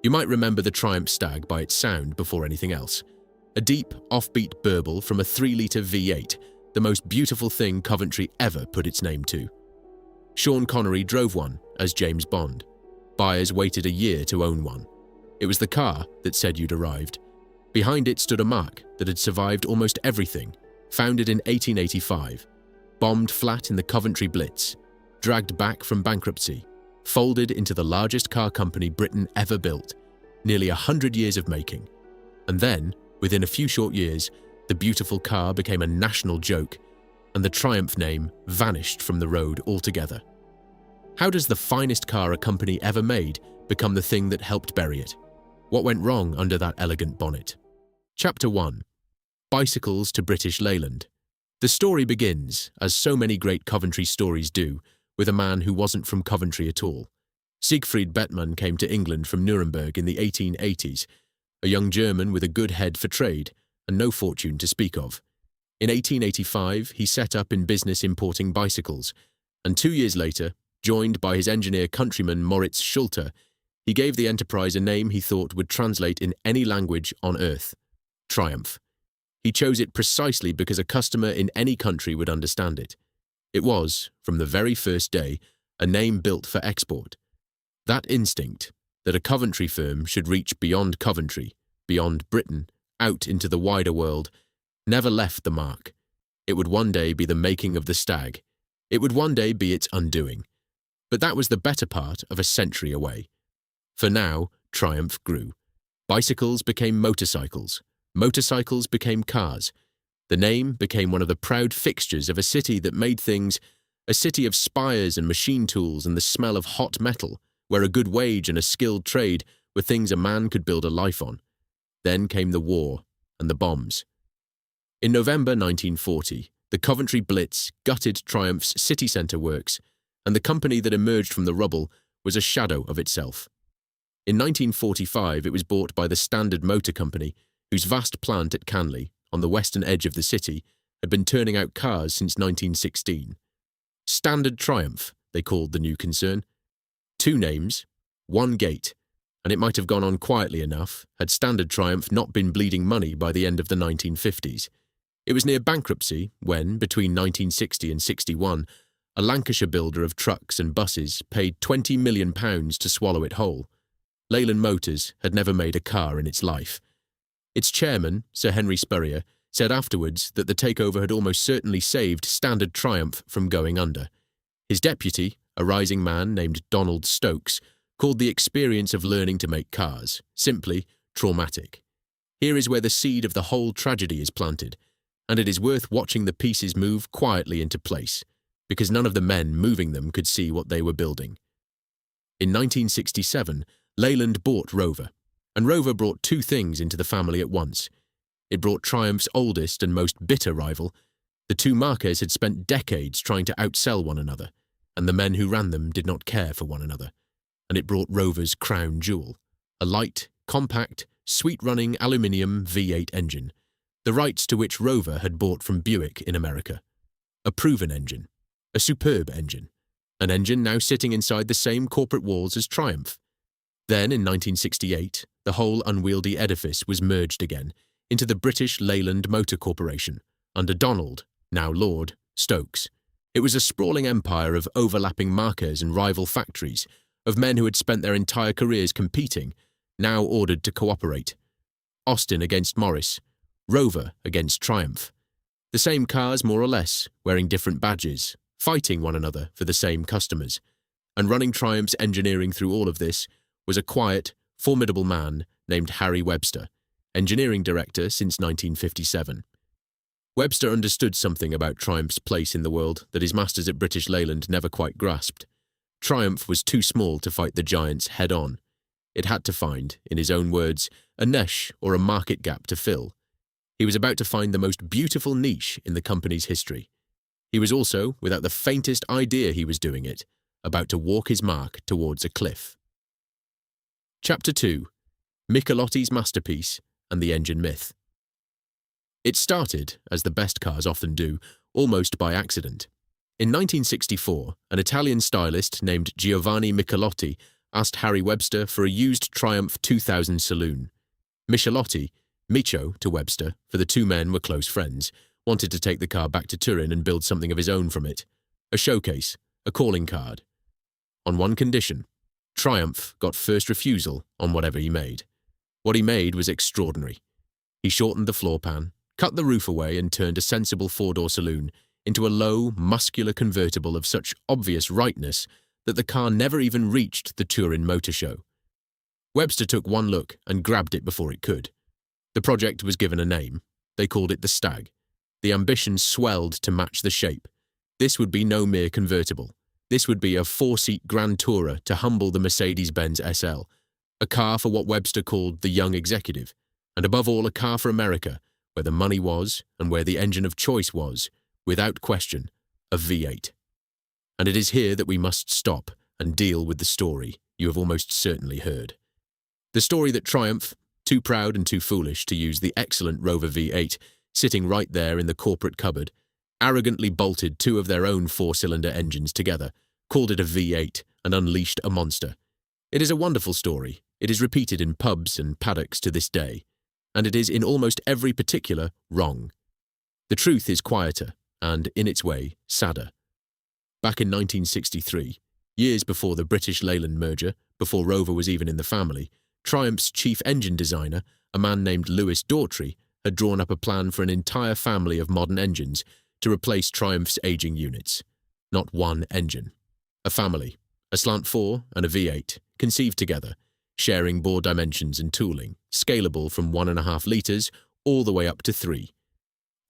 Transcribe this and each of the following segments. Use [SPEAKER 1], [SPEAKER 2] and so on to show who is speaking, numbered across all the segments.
[SPEAKER 1] You might remember the Triumph Stag by its sound before anything else. A deep, offbeat burble from a 3-litre V8, the most beautiful thing Coventry ever put its name to. Sean Connery drove one as James Bond. Buyers waited a year to own one. It was the car that said you'd arrived. Behind it stood a mark that had survived almost everything. Founded in 1885, bombed flat in the Coventry Blitz, dragged back from bankruptcy, folded into the largest car company Britain ever built, nearly 100 years of making. And then, within a few short years, the beautiful car became a national joke, and the Triumph name vanished from the road altogether. How does the finest car a company ever made become the thing that helped bury it? What went wrong under that elegant bonnet? Chapter 1. Bicycles to British Leyland. The story begins, as so many great Coventry stories do, with a man who wasn't from Coventry at all. Siegfried Bettmann came to England from Nuremberg in the 1880s, a young German with a good head for trade and no fortune to speak of. In 1885, he set up in business importing bicycles, and 2 years later, joined by his engineer countryman Moritz Schulter, he gave the enterprise a name he thought would translate in any language on earth: Triumph. He chose it precisely because a customer in any country would understand it. It was, from the very first day, a name built for export. That instinct, that a Coventry firm should reach beyond Coventry, beyond Britain, out into the wider world, never left the mark. It would one day be the making of the Stag. It would one day be its undoing. But that was the better part of a century away. For now, Triumph grew. Bicycles became motorcycles. Motorcycles became cars. The name became one of the proud fixtures of a city that made things, a city of spires and machine tools and the smell of hot metal, where a good wage and a skilled trade were things a man could build a life on. Then came the war and the bombs. In November 1940, the Coventry Blitz gutted Triumph's city centre works, and the company that emerged from the rubble was a shadow of itself. In 1945, it was bought by the Standard Motor Company, whose vast plant at Canley, on the western edge of the city, had been turning out cars since 1916. Standard Triumph, they called the new concern. 2 names, 1 gate, and it might have gone on quietly enough had Standard Triumph not been bleeding money by the end of the 1950s. It was near bankruptcy when, between 1960 and 61, a Lancashire builder of trucks and buses paid £20 million to swallow it whole. Leyland Motors had never made a car in its life. Its chairman, Sir Henry Spurrier, said afterwards that the takeover had almost certainly saved Standard Triumph from going under. His deputy, a rising man named Donald Stokes, called the experience of learning to make cars, simply, traumatic. Here is where the seed of the whole tragedy is planted, and it is worth watching the pieces move quietly into place, because none of the men moving them could see what they were building. In 1967, Leyland bought Rover, and Rover brought 2 things into the family at once. It brought Triumph's oldest and most bitter rival. The 2 marques had spent decades trying to outsell one another, and the men who ran them did not care for one another. And it brought Rover's crown jewel, a light, compact, sweet-running aluminium V8 engine, the rights to which Rover had bought from Buick in America. A proven engine, a superb engine, an engine now sitting inside the same corporate walls as Triumph. Then, in 1968, the whole unwieldy edifice was merged again into the British Leyland Motor Corporation, under Donald, now Lord, Stokes. It was a sprawling empire of overlapping marques and rival factories, of men who had spent their entire careers competing, now ordered to cooperate. Austin against Morris, Rover against Triumph. The same cars more or less, wearing different badges, fighting one another for the same customers. And running Triumph's engineering through all of this was a quiet, formidable man named Harry Webster, engineering director since 1957. Webster understood something about Triumph's place in the world that his masters at British Leyland never quite grasped. Triumph was too small to fight the giants head-on. It had to find, in his own words, a niche or a market gap to fill. He was about to find the most beautiful niche in the company's history. He was also, without the faintest idea he was doing it, about to walk his mark towards a cliff. Chapter 2. Michelotti's Masterpiece and the Engine Myth. It started, as the best cars often do, almost by accident. In 1964, an Italian stylist named Giovanni Michelotti asked Harry Webster for a used Triumph 2000 saloon. Michelotti, Micho to Webster, for the two men were close friends, wanted to take the car back to Turin and build something of his own from it. A showcase, a calling card. On one condition: Triumph got first refusal on whatever he made. What he made was extraordinary. He shortened the floor pan, cut the roof away, and turned a sensible four-door saloon into a low, muscular convertible of such obvious rightness that the car never even reached the Turin Motor Show. Webster took one look and grabbed it before it could. The project was given a name. They called it the Stag. The ambition swelled to match the shape. This would be no mere convertible. This would be a four-seat Grand Tourer to humble the Mercedes-Benz SL, a car for what Webster called the young executive, and above all a car for America, where the money was and where the engine of choice was, without question, a V8. And it is here that we must stop and deal with the story you have almost certainly heard. The story that Triumph, too proud and too foolish to use the excellent Rover V8 sitting right there in the corporate cupboard, arrogantly bolted two of their own four-cylinder engines together, called it a V8, and unleashed a monster. It is a wonderful story. It is repeated in pubs and paddocks to this day, and it is in almost every particular wrong. The truth is quieter and, in its way, sadder. Back in 1963, years before the British Leyland merger, before Rover was even in the family, Triumph's chief engine designer, a man named Lewis Daughtry, had drawn up a plan for an entire family of modern engines to replace Triumph's aging units. Not one engine. A family, a slant 4 and a V8, conceived together, sharing bore dimensions and tooling, scalable from 1.5 litres all the way up to 3.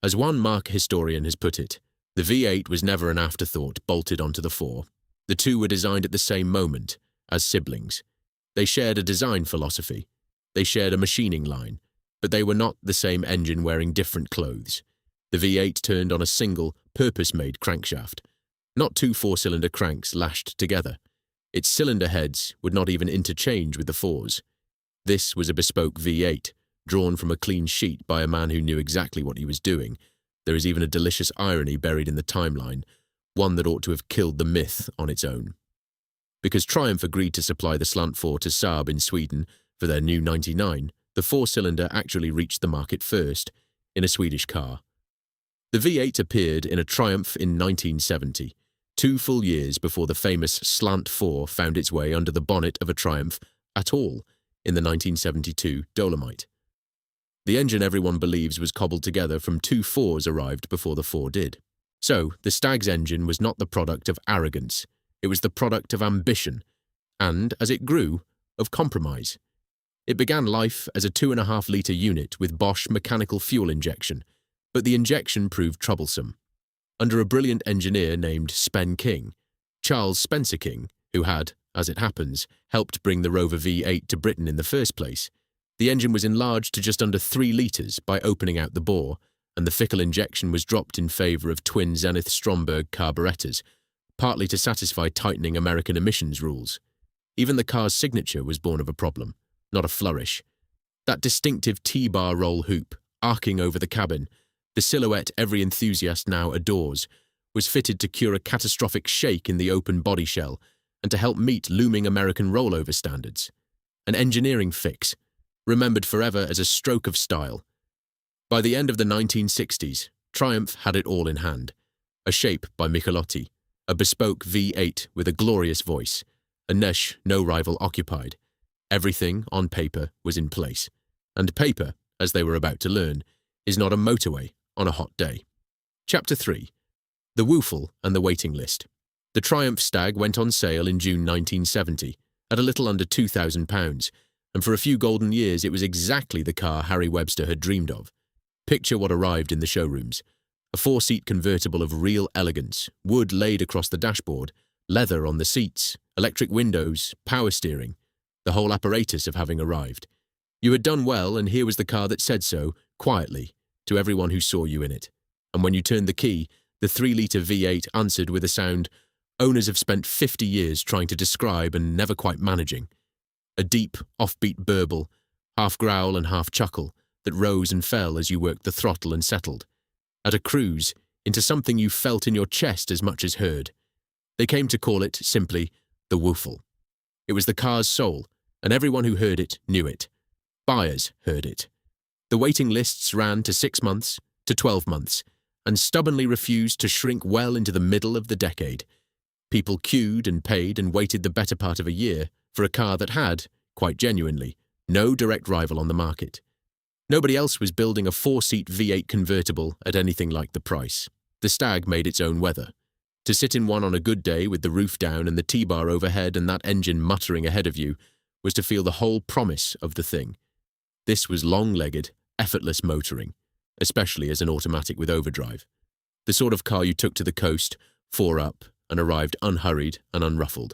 [SPEAKER 1] As one Mark historian has put it, the V8 was never an afterthought bolted onto the 4. The two were designed at the same moment, as siblings. They shared a design philosophy. They shared a machining line, but they were not the same engine wearing different clothes. The V8 turned on a single, purpose-made crankshaft, not two four-cylinder cranks lashed together. Its cylinder heads would not even interchange with the 4s. This was a bespoke V8, drawn from a clean sheet by a man who knew exactly what he was doing. There is even a delicious irony buried in the timeline, one that ought to have killed the myth on its own. Because Triumph agreed to supply the slant 4 to Saab in Sweden for their new 99, the four-cylinder actually reached the market first, in a Swedish car. The V8 appeared in a Triumph in 1970, 2 full years before the famous slant 4 found its way under the bonnet of a Triumph at all in the 1972 Dolomite. The engine everyone believes was cobbled together from 2 4s arrived before the 4 did. So, the Stag's engine was not the product of arrogance. It was the product of ambition, and, as it grew, of compromise. It began life as a 2.5-litre unit with Bosch mechanical fuel injection, but the injection proved troublesome. Under a brilliant engineer named Spen King, Charles Spencer King, who had, as it happens, helped bring the Rover V8 to Britain in the first place, the engine was enlarged to just under 3 litres by opening out the bore, and the fickle injection was dropped in favour of twin Zenith-Stromberg carburetors, partly to satisfy tightening American emissions rules. Even the car's signature was born of a problem, not a flourish. That distinctive T-bar roll hoop, arcing over the cabin, the silhouette every enthusiast now adores, was fitted to cure a catastrophic shake in the open body shell and to help meet looming American rollover standards. An engineering fix, remembered forever as a stroke of style. By the end of the 1960s, Triumph had it all in hand. A shape by Michelotti, a bespoke V8 with a glorious voice, a niche no rival occupied. Everything, on paper, was in place. And paper, as they were about to learn, is not a motorway on a hot day. Chapter 3. The Woofle and the Waiting List. The Triumph Stag went on sale in June 1970, at a little under £2,000, and for a few golden years it was exactly the car Harry Webster had dreamed of. Picture what arrived in the showrooms. A 4-seat convertible of real elegance, wood laid across the dashboard, leather on the seats, electric windows, power steering, the whole apparatus of having arrived. You had done well, and here was the car that said so, quietly, to everyone who saw you in it. And when you turned the key, the 3-litre V8 answered with a sound owners have spent 50 years trying to describe and never quite managing. A deep, offbeat burble, half growl and half chuckle, that rose and fell as you worked the throttle and settled. At a cruise, into something you felt in your chest as much as heard. They came to call it, simply, the woofle. It was the car's soul, and everyone who heard it knew it. Buyers heard it. The waiting lists ran to 6 months, to 12 months, and stubbornly refused to shrink well into the middle of the decade. People queued and paid and waited the better part of a year for a car that had, quite genuinely, no direct rival on the market. Nobody else was building a 4-seat V8 convertible at anything like the price. The Stag made its own weather. To sit in one on a good day with the roof down and the T-bar overhead and that engine muttering ahead of you was to feel the whole promise of the thing. This was long-legged, effortless motoring, especially as an automatic with overdrive. The sort of car you took to the coast, 4 up, and arrived unhurried and unruffled.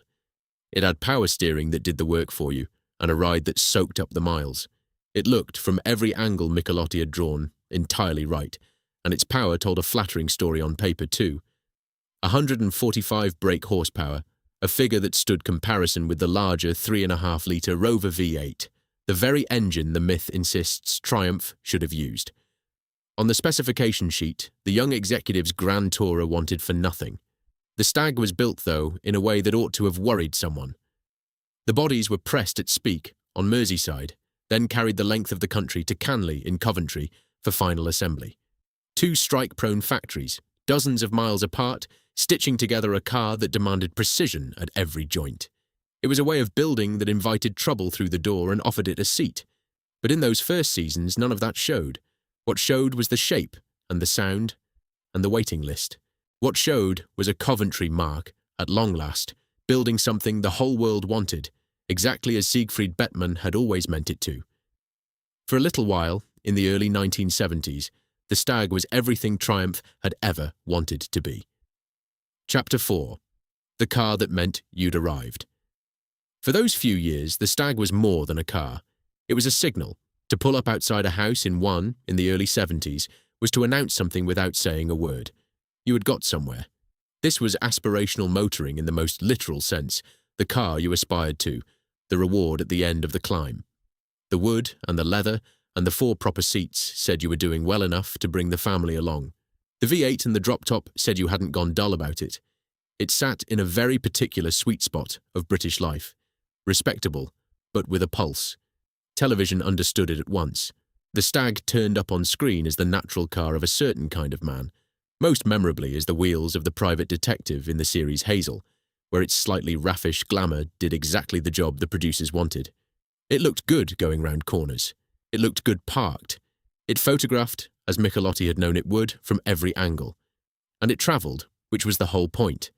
[SPEAKER 1] It had power steering that did the work for you, and a ride that soaked up the miles. It looked, from every angle Michelotti had drawn, entirely right, and its power told a flattering story on paper too. 145 brake horsepower, a figure that stood comparison with the larger 3.5-litre Rover V8, the very engine the myth insists Triumph should have used. On the specification sheet, the young executive's grand tourer wanted for nothing. The Stag was built, though, in a way that ought to have worried someone. The bodies were pressed at Speke, on Merseyside, then carried the length of the country to Canley in Coventry for final assembly. 2 strike-prone factories, dozens of miles apart, stitching together a car that demanded precision at every joint. It was a way of building that invited trouble through the door and offered it a seat. But in those first seasons, none of that showed. What showed was the shape, and the sound, and the waiting list. What showed was a Coventry mark, at long last, building something the whole world wanted, exactly as Siegfried Bettmann had always meant it to. For a little while, in the early 1970s, the Stag was everything Triumph had ever wanted to be. Chapter 4. The car that meant you'd arrived. For those few years, the Stag was more than a car. It was a signal. To pull up outside a house in the early 70s, was to announce something without saying a word. You had got somewhere. This was aspirational motoring in the most literal sense, the car you aspired to, the reward at the end of the climb. The wood and the leather and the 4 proper seats said you were doing well enough to bring the family along. The V8 and the drop-top said you hadn't gone dull about it. It sat in a very particular sweet spot of British life. Respectable, but with a pulse. Television understood it at once. The Stag turned up on screen as the natural car of a certain kind of man, most memorably as the wheels of the private detective in the series Hazel, where its slightly raffish glamour did exactly the job the producers wanted. It looked good going round corners. It looked good parked. It photographed, as Michelotti had known it would, from every angle. And it travelled, which was the whole point.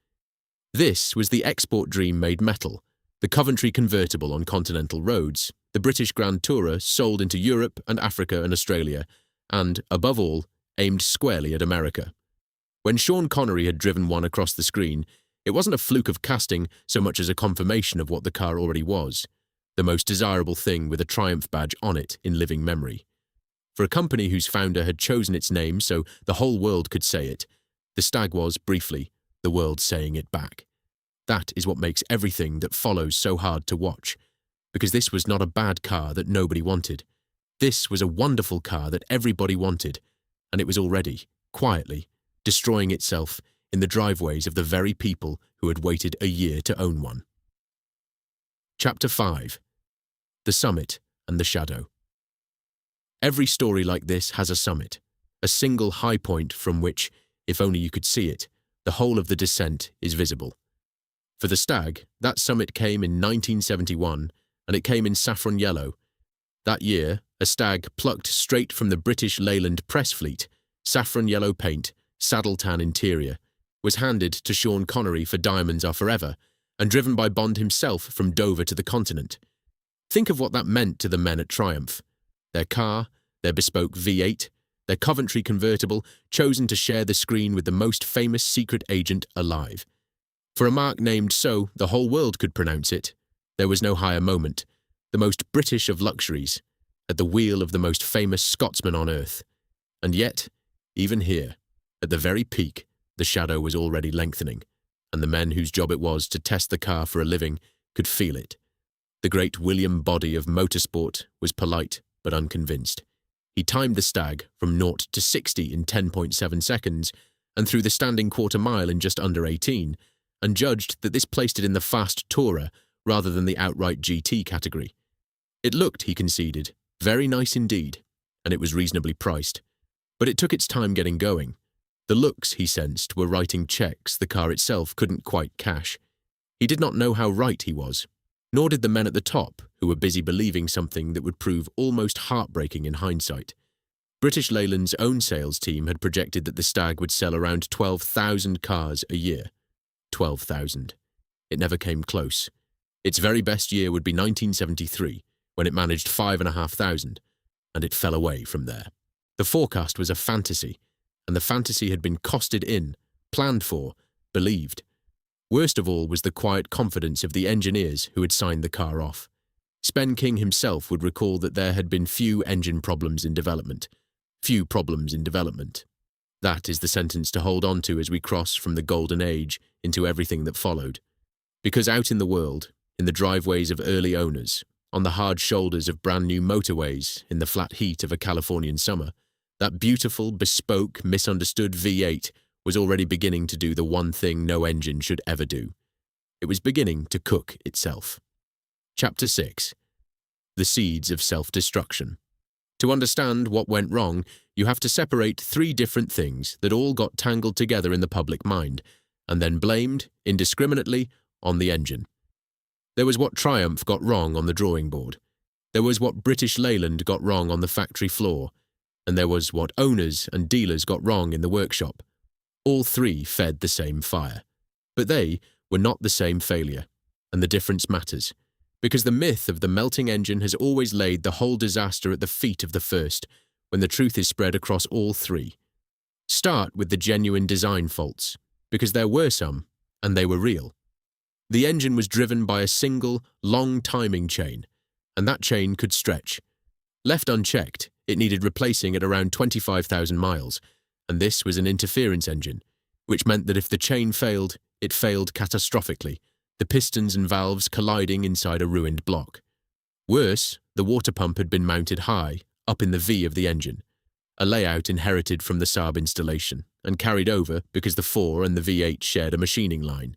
[SPEAKER 1] This was the export dream made metal, the Coventry convertible on continental roads, the British Grand Tourer sold into Europe and Africa and Australia, and, above all, aimed squarely at America. When Sean Connery had driven one across the screen, it wasn't a fluke of casting so much as a confirmation of what the car already was, the most desirable thing with a Triumph badge on it in living memory. For a company whose founder had chosen its name so the whole world could say it, the Stag was, briefly, the world saying it back. That is what makes everything that follows so hard to watch, because this was not a bad car that nobody wanted. This was a wonderful car that everybody wanted, and it was already, quietly, destroying itself in the driveways of the very people who had waited a year to own one. Chapter 5. The Summit and the Shadow. Every story like this has a summit, a single high point from which, if only you could see it, the whole of the descent is visible. For the Stag, that summit came in 1971, and it came in saffron yellow. That year, a Stag plucked straight from the British Leyland press fleet, saffron yellow paint, saddle tan interior, was handed to Sean Connery for Diamonds Are Forever, and driven by Bond himself from Dover to the continent. Think of what that meant to the men at Triumph. Their car, their bespoke V8, their Coventry convertible, chosen to share the screen with the most famous secret agent alive. For a mark named so the whole world could pronounce it, there was no higher moment, the most British of luxuries, at the wheel of the most famous Scotsman on earth. And yet, even here, at the very peak, the shadow was already lengthening, and the men whose job it was to test the car for a living could feel it. The great William Body of motorsport was polite but unconvinced. He timed the Stag from 0 to 60 in 10.7 seconds, and through the standing quarter mile in just under 18, and judged that this placed it in the fast tourer rather than the outright GT category. It looked, he conceded, very nice indeed, and it was reasonably priced. But it took its time getting going. The looks, he sensed, were writing checks the car itself couldn't quite cash. He did not know how right he was, nor did the men at the top, who were busy believing something that would prove almost heartbreaking in hindsight. British Leyland's own sales team had projected that the Stag would sell around 12,000 cars a year. 12,000. It never came close. Its very best year would be 1973, when it managed 5,500, and it fell away from there. The forecast was a fantasy, and the fantasy had been costed in, planned for, believed. Worst of all was the quiet confidence of the engineers who had signed the car off. Spen King himself would recall that there had been few engine problems in development. Few problems in development. That is the sentence to hold on to as we cross from the golden age into everything that followed. Because out in the world, in the driveways of early owners, on the hard shoulders of brand new motorways in the flat heat of a Californian summer, that beautiful, bespoke, misunderstood V8 was already beginning to do the one thing no engine should ever do. It was beginning to cook itself. Chapter 6. The Seeds of Self-Destruction. To understand what went wrong, you have to separate three different things that all got tangled together in the public mind, and then blamed, indiscriminately, on the engine. There was what Triumph got wrong on the drawing board. There was what British Leyland got wrong on the factory floor. And there was what owners and dealers got wrong in the workshop. All three fed the same fire. But they were not the same failure, and the difference matters, because the myth of the melting engine has always laid the whole disaster at the feet of the first, when the truth is spread across all three. Start with the genuine design faults, because there were some, and they were real. The engine was driven by a single, long timing chain, and that chain could stretch. Left unchecked, it needed replacing at around 25,000 miles, and this was an interference engine, which meant that if the chain failed, it failed catastrophically, the pistons and valves colliding inside a ruined block. Worse, the water pump had been mounted high, up in the V of the engine, a layout inherited from the Saab installation, and carried over because the 4 and the V8 shared a machining line.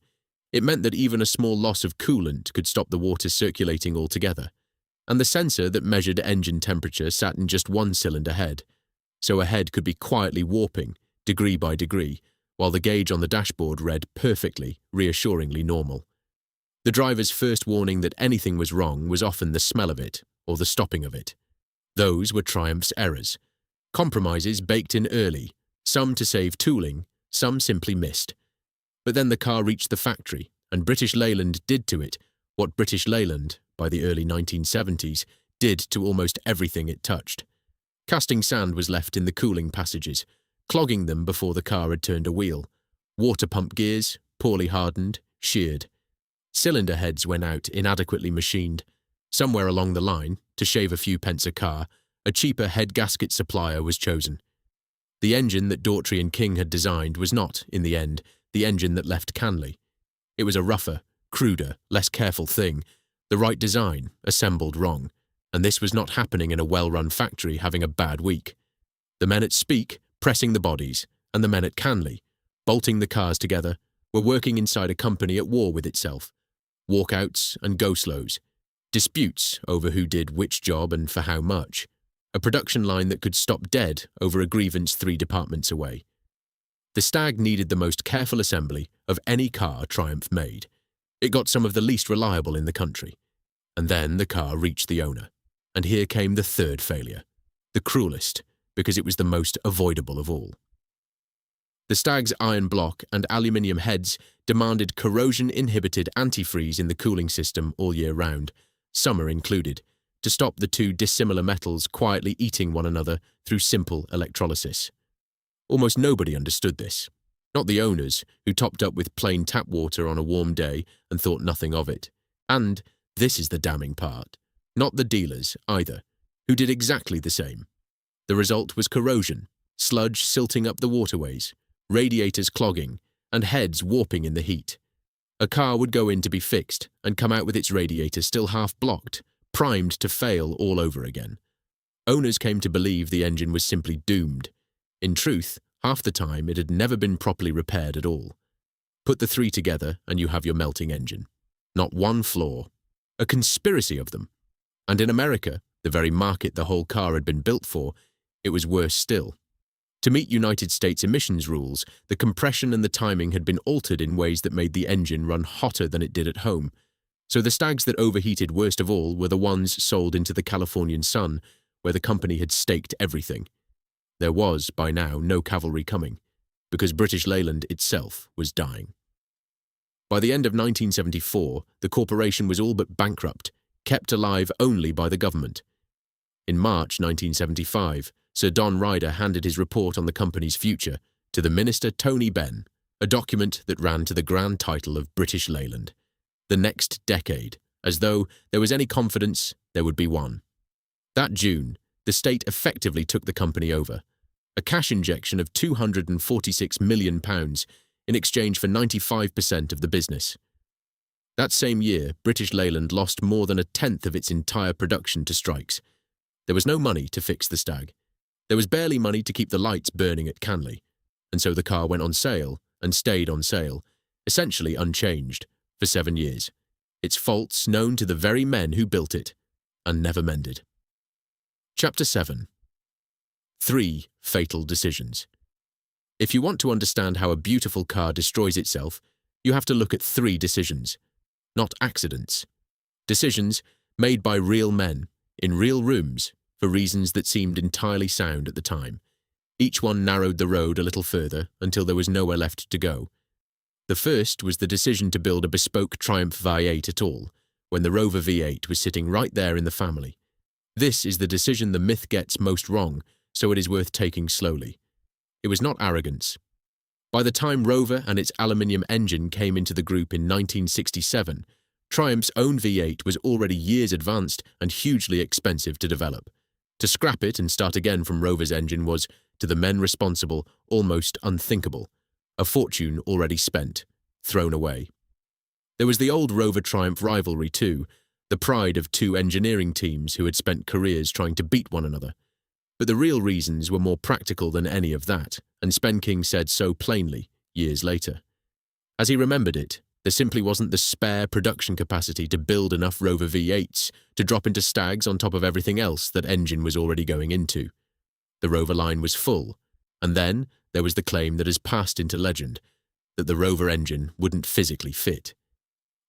[SPEAKER 1] It meant that even a small loss of coolant could stop the water circulating altogether. And the sensor that measured engine temperature sat in just one cylinder head, so a head could be quietly warping, degree by degree, while the gauge on the dashboard read perfectly, reassuringly normal. The driver's first warning that anything was wrong was often the smell of it, or the stopping of it. Those were Triumph's errors. Compromises baked in early, some to save tooling, some simply missed. But then the car reached the factory, and British Leyland did to it what British Leyland, by the early 1970s, did to almost everything it touched. Casting sand was left in the cooling passages, clogging them before the car had turned a wheel. Water pump gears, poorly hardened, sheared. Cylinder heads went out inadequately machined. Somewhere along the line, to shave a few pence a car, a cheaper head gasket supplier was chosen. The engine that Daughtry and King had designed was not, in the end, the engine that left Canley. It was a rougher, cruder, less careful thing, the right design, assembled wrong, and this was not happening in a well-run factory having a bad week. The men at Speke, pressing the bodies, and the men at Canley, bolting the cars together, were working inside a company at war with itself. Walkouts and go-slows, disputes over who did which job and for how much, a production line that could stop dead over a grievance 3 departments away. The Stag needed the most careful assembly of any car Triumph made. It got some of the least reliable in the country. And then the car reached the owner. And here came the third failure, the cruelest, because it was the most avoidable of all. The Stag's iron block and aluminium heads demanded corrosion-inhibited antifreeze in the cooling system all year round, summer included, to stop the two dissimilar metals quietly eating one another through simple electrolysis. Almost nobody understood this. Not the owners, who topped up with plain tap water on a warm day and thought nothing of it. And, this is the damning part, not the dealers, either, who did exactly the same. The result was corrosion, sludge silting up the waterways, radiators clogging, and heads warping in the heat. A car would go in to be fixed and come out with its radiator still half blocked, primed to fail all over again. Owners came to believe the engine was simply doomed. In truth, half the time it had never been properly repaired at all. Put the three together and you have your melting engine. Not one flaw, A conspiracy of them. And in America, the very market the whole car had been built for, it was worse still. To meet United States emissions rules, the compression and the timing had been altered in ways that made the engine run hotter than it did at home. So the Stags that overheated worst of all were the ones sold into the Californian sun, where the company had staked everything. There was, by now, no cavalry coming, because British Leyland itself was dying. By the end of 1974, the corporation was all but bankrupt, kept alive only by the government. In March 1975, Sir Don Ryder handed his report on the company's future to the Minister Tony Benn, a document that ran to the grand title of British Leyland. The next decade, as though there was any confidence there would be one. That June, the state effectively took the company over, a cash injection of £246 million in exchange for 95% of the business. That same year, British Leyland lost more than a tenth of its entire production to strikes. There was no money to fix the Stag. There was barely money to keep the lights burning at Canley, and so the car went on sale and stayed on sale, essentially unchanged, for 7 years. Its faults known to the very men who built it, and never mended. Chapter 7. 3 Fatal Decisions. If you want to understand how a beautiful car destroys itself, you have to look at 3 decisions, not accidents. Decisions made by real men, in real rooms, for reasons that seemed entirely sound at the time. Each one narrowed the road a little further until there was nowhere left to go. The first was the decision to build a bespoke Triumph V8 at all, when the Rover V8 was sitting right there in the family. This is the decision the myth gets most wrong, so it is worth taking slowly. It was not arrogance. By the time Rover and its aluminium engine came into the group in 1967, Triumph's own V8 was already years advanced and hugely expensive to develop. To scrap it and start again from Rover's engine was, to the men responsible, almost unthinkable. A fortune already spent, thrown away. There was the old Rover Triumph rivalry too, the pride of 2 engineering teams who had spent careers trying to beat one another. But the real reasons were more practical than any of that, and Spenking said so plainly, years later. As he remembered it, there simply wasn't the spare production capacity to build enough Rover V8s to drop into Stags on top of everything else that engine was already going into. The Rover line was full, and then there was the claim that has passed into legend, that the Rover engine wouldn't physically fit.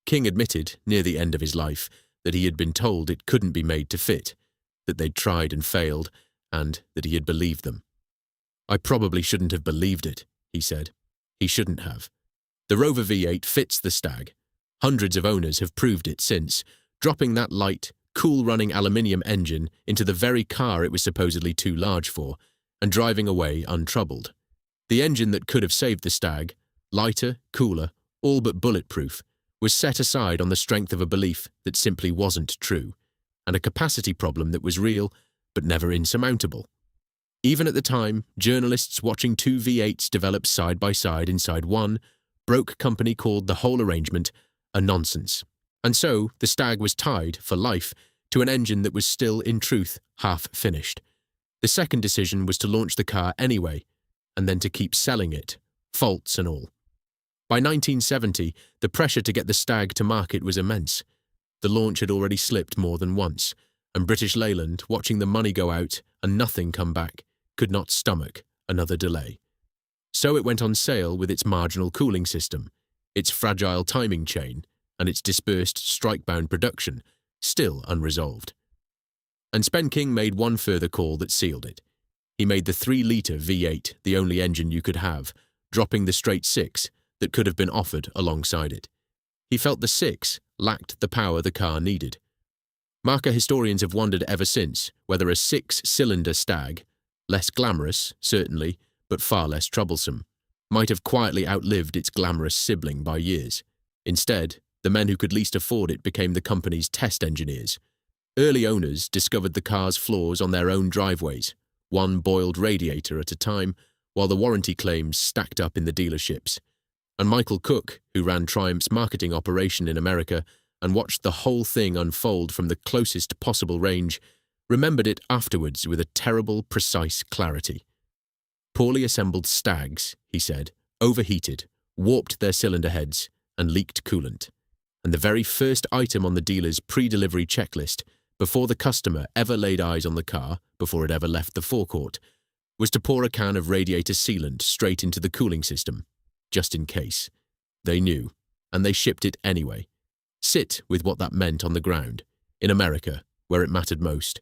[SPEAKER 1] King admitted, near the end of his life, that he had been told it couldn't be made to fit, that they'd tried and failed, and that he had believed them. "I probably shouldn't have believed it," he said. He shouldn't have. The Rover V8 fits the Stag. Hundreds of owners have proved it since, dropping that light, cool-running aluminium engine into the very car it was supposedly too large for, and driving away untroubled. The engine that could have saved the Stag, lighter, cooler, all but bulletproof, was set aside on the strength of a belief that simply wasn't true, and a capacity problem that was real but never insurmountable. Even at the time, journalists watching 2 V8s develop side by side inside one broke company called the whole arrangement a nonsense. And so the Stag was tied, for life, to an engine that was still, in truth, half finished. The second decision was to launch the car anyway, and then to keep selling it, faults and all. By 1970, the pressure to get the Stag to market was immense. The launch had already slipped more than once, and British Leyland, watching the money go out and nothing come back, could not stomach another delay. So it went on sale with its marginal cooling system, its fragile timing chain, and its dispersed strike-bound production, still unresolved. And Spenking made one further call that sealed it. He made the 3-litre V8 the only engine you could have, dropping the straight 6 that could have been offered alongside it. He felt the 6 lacked the power the car needed. Marker historians have wondered ever since whether a 6-cylinder Stag, less glamorous, certainly, but far less troublesome, might have quietly outlived its glamorous sibling by years. Instead, the men who could least afford it became the company's test engineers. Early owners discovered the car's flaws on their own driveways, one boiled radiator at a time, while the warranty claims stacked up in the dealerships. And Michael Cook, who ran Triumph's marketing operation in America and watched the whole thing unfold from the closest possible range, remembered it afterwards with a terrible, precise clarity. Poorly assembled Stags, he said, overheated, warped their cylinder heads, and leaked coolant. and the very first item on the dealer's pre-delivery checklist, before the customer ever laid eyes on the car, before it ever left the forecourt, was to pour a can of radiator sealant straight into the cooling system, just in case. They knew, and they shipped it anyway. Sit with what that meant on the ground, in America, where it mattered most.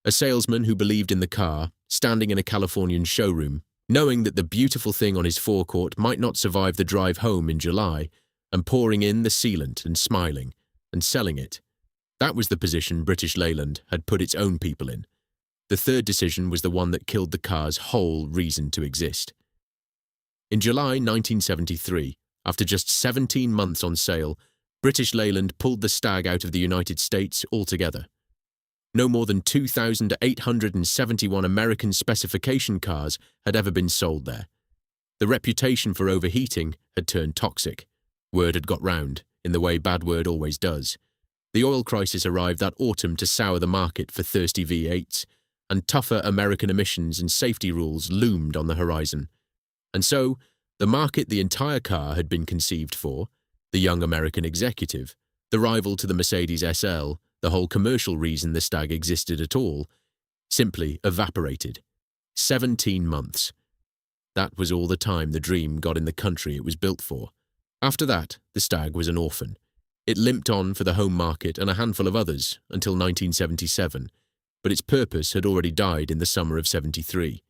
[SPEAKER 1] A salesman who believed in the car, standing in a Californian showroom, knowing that the beautiful thing on his forecourt might not survive the drive home in July, and pouring in the sealant and smiling, and selling it. That was the position British Leyland had put its own people in. The third decision was the one that killed the car's whole reason to exist. In July 1973, after just 17 months on sale, British Leyland pulled the Stag out of the United States altogether. No more than 2,871 American specification cars had ever been sold there. The reputation for overheating had turned toxic. Word had got round, in the way bad word always does. The oil crisis arrived that autumn to sour the market for thirsty V8s, and tougher American emissions and safety rules loomed on the horizon. And so, the market the entire car had been conceived for, the young American executive, the rival to the Mercedes SL, the whole commercial reason the Stag existed at all, simply evaporated. 17 months. That was all the time the dream got in the country it was built for. After that, the Stag was an orphan. It limped on for the home market and a handful of others until 1977, but its purpose had already died in the summer of '73.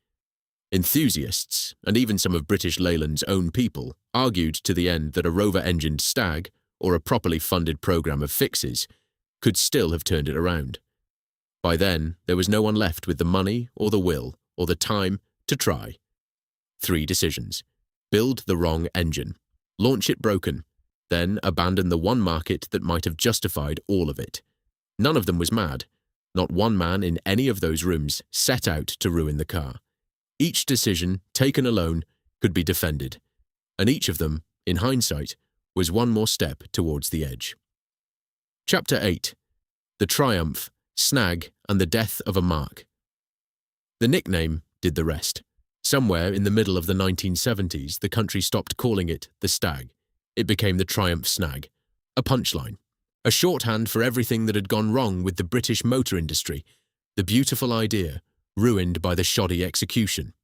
[SPEAKER 1] Enthusiasts, and even some of British Leyland's own people, argued to the end that a Rover-engined Stag, or a properly funded programme of fixes, could still have turned it around. By then, there was no one left with the money or the will or the time to try. 3 decisions. Build the wrong engine. Launch it broken. Then abandon the one market that might have justified all of it. None of them was mad. Not one man in any of those rooms set out to ruin the car. Each decision, taken alone, could be defended. And each of them, in hindsight, was one more step towards the edge. Chapter 8. The Triumph, Snag, and the Death of a Mark. The nickname did the rest. Somewhere in the middle of the 1970s, the country stopped calling it the Stag. It became the Triumph Snag, a punchline, a shorthand for everything that had gone wrong with the British motor industry, the beautiful idea, ruined by the shoddy execution.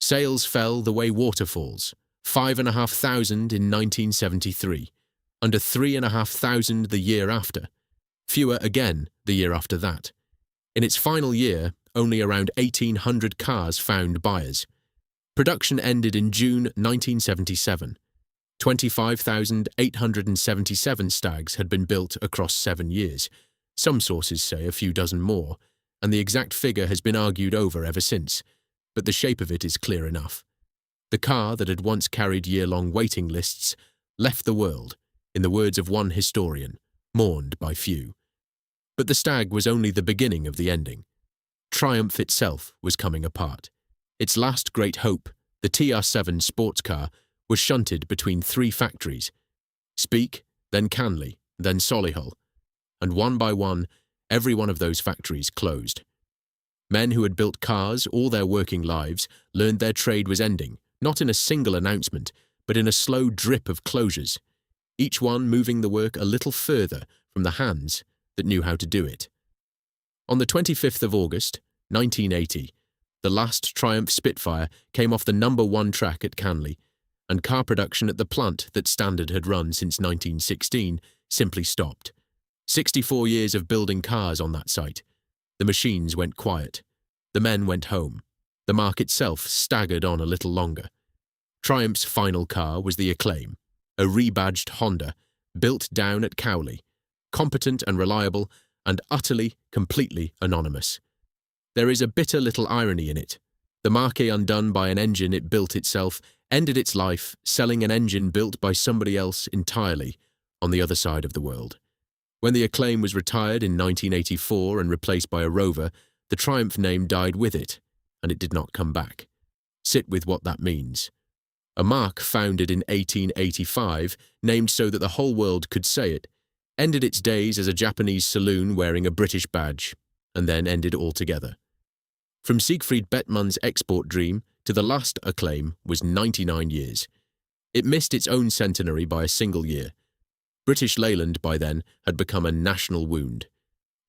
[SPEAKER 1] Sales fell the way water falls, 5,500 in 1973, under 3,500 the year after, fewer again the year after that. In its final year, only around 1,800 cars found buyers. Production ended in June 1977. 25,877 Stags had been built across 7 years. Some sources say a few dozen more, and the exact figure has been argued over ever since, but the shape of it is clear enough. The car that had once carried year-long waiting lists left the world, in the words of one historian, mourned by few. But the Stag was only the beginning of the ending. Triumph itself was coming apart. Its last great hope, the TR7 sports car, was shunted between 3 factories, Speke, then Canley, then Solihull, and one by one, every one of those factories closed. Men who had built cars all their working lives learned their trade was ending, not in a single announcement, but in a slow drip of closures, each one moving the work a little further from the hands that knew how to do it. On the 25th of August, 1980, the last Triumph Spitfire came off the #1 track at Canley, and car production at the plant that Standard had run since 1916 simply stopped. 64 years of building cars on that site. The machines went quiet. The men went home. The mark itself staggered on a little longer. Triumph's final car was the Acclaim, a rebadged Honda, built down at Cowley, competent and reliable, and utterly, completely anonymous. There is a bitter little irony in it. The marquee undone by an engine it built itself ended its life selling an engine built by somebody else entirely on the other side of the world. When the Acclaim was retired in 1984 and replaced by a Rover, the Triumph name died with it, and it did not come back. Sit with what that means. A mark founded in 1885, named so that the whole world could say it, ended its days as a Japanese saloon wearing a British badge, and then ended altogether. From Siegfried Bettmann's export dream to the last Acclaim was 99 years. It missed its own centenary by a single year. British Leyland by then had become a national wound.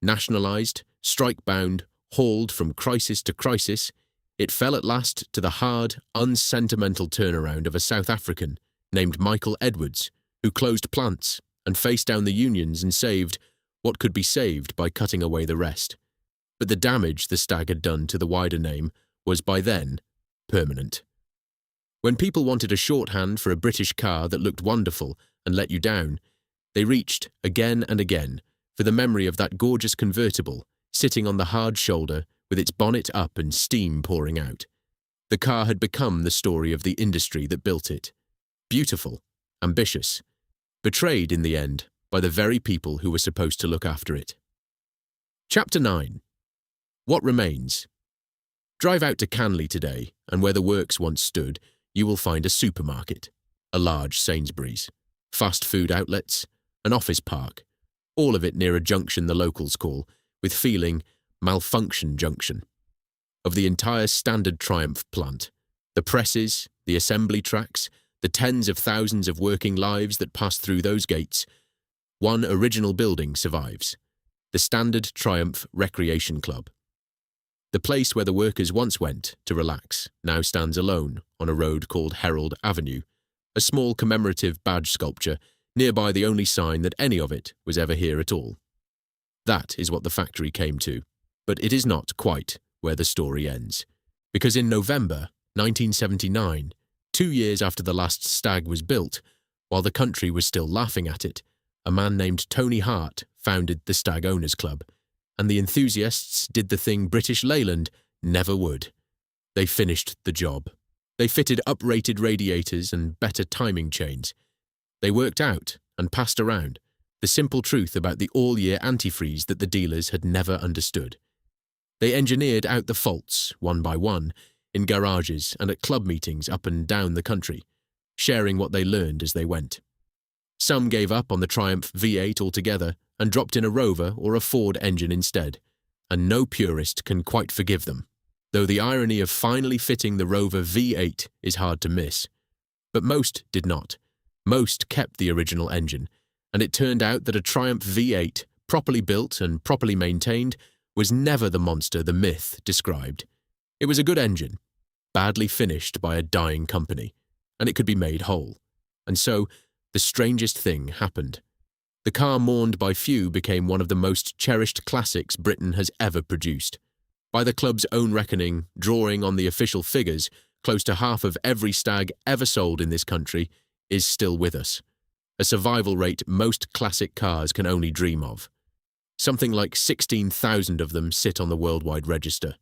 [SPEAKER 1] Nationalised, strike-bound, hauled from crisis to crisis, it fell at last to the hard, unsentimental turnaround of a South African named Michael Edwards, who closed plants and faced down the unions and saved what could be saved by cutting away the rest. But the damage the Stag had done to the wider name was by then permanent. When people wanted a shorthand for a British car that looked wonderful and let you down, they reached again and again for the memory of that gorgeous convertible sitting on the hard shoulder with its bonnet up and steam pouring out. The car had become the story of the industry that built it. Beautiful, ambitious, betrayed in the end by the very people who were supposed to look after it. Chapter 9. What remains? Drive out to Canley today, and where the works once stood, you will find a supermarket, a large Sainsbury's, fast food outlets, an office park, all of it near a junction the locals call, with feeling, Malfunction Junction. Of the entire standard Triumph plant, the presses, the assembly tracks, the tens of thousands of working lives that pass through those gates, one original building survives, the Standard Triumph Recreation Club. The place where the workers once went to relax now stands alone on a road called Herald Avenue, a small commemorative badge sculpture, nearby the only sign that any of it was ever here at all. That is what the factory came to, but it is not quite where the story ends, because in November 1979, 2 years after the last Stag was built, while the country was still laughing at it, a man named Tony Hart founded the Stag Owners Club, and the enthusiasts did the thing British Leyland never would. They finished the job. They fitted uprated radiators and better timing chains. They worked out and passed around the simple truth about the all-year antifreeze that the dealers had never understood. They engineered out the faults, one by one, in garages and at club meetings up and down the country, sharing what they learned as they went. Some gave up on the Triumph V8 altogether and dropped in a Rover or a Ford engine instead, and no purist can quite forgive them, though the irony of finally fitting the Rover V8 is hard to miss. But most did not. Most kept the original engine, and it turned out that a Triumph V8, properly built and properly maintained, was never the monster the myth described. It was a good engine, badly finished by a dying company, and it could be made whole. And so, the strangest thing happened. The car mourned by few became one of the most cherished classics Britain has ever produced. By the club's own reckoning, drawing on the official figures, close to half of every Stag ever sold in this country is still with us. A survival rate most classic cars can only dream of. Something like 16,000 of them sit on the worldwide register.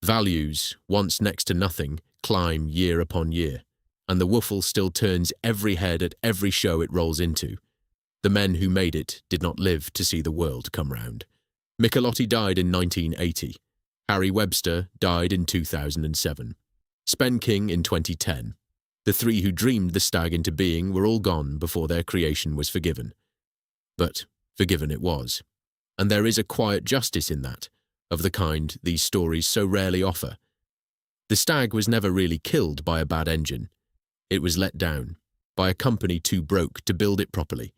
[SPEAKER 1] Values, once next to nothing, climb year upon year, and the woofle still turns every head at every show it rolls into. The men who made it did not live to see the world come round. Michelotti died in 1980. Harry Webster died in 2007. Spen King in 2010. The three who dreamed the Stag into being were all gone before their creation was forgiven. But forgiven it was. And there is a quiet justice in that, of the kind these stories so rarely offer. The Stag was never really killed by a bad engine. It was let down, by a company too broke to build it properly,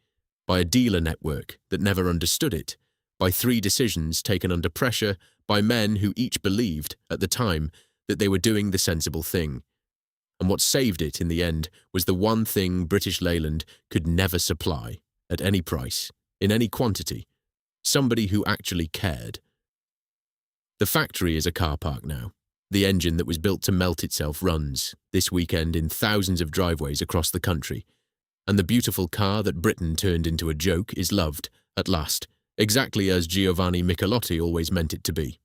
[SPEAKER 1] by a dealer network that never understood it, by 3 decisions taken under pressure by men who each believed, at the time, that they were doing the sensible thing. And what saved it in the end was the one thing British Leyland could never supply, at any price, in any quantity: somebody who actually cared. The factory is a car park now. The engine that was built to melt itself runs, this weekend, in thousands of driveways across the country. And the beautiful car that Britain turned into a joke is loved, at last, exactly as Giovanni Michelotti always meant it to be.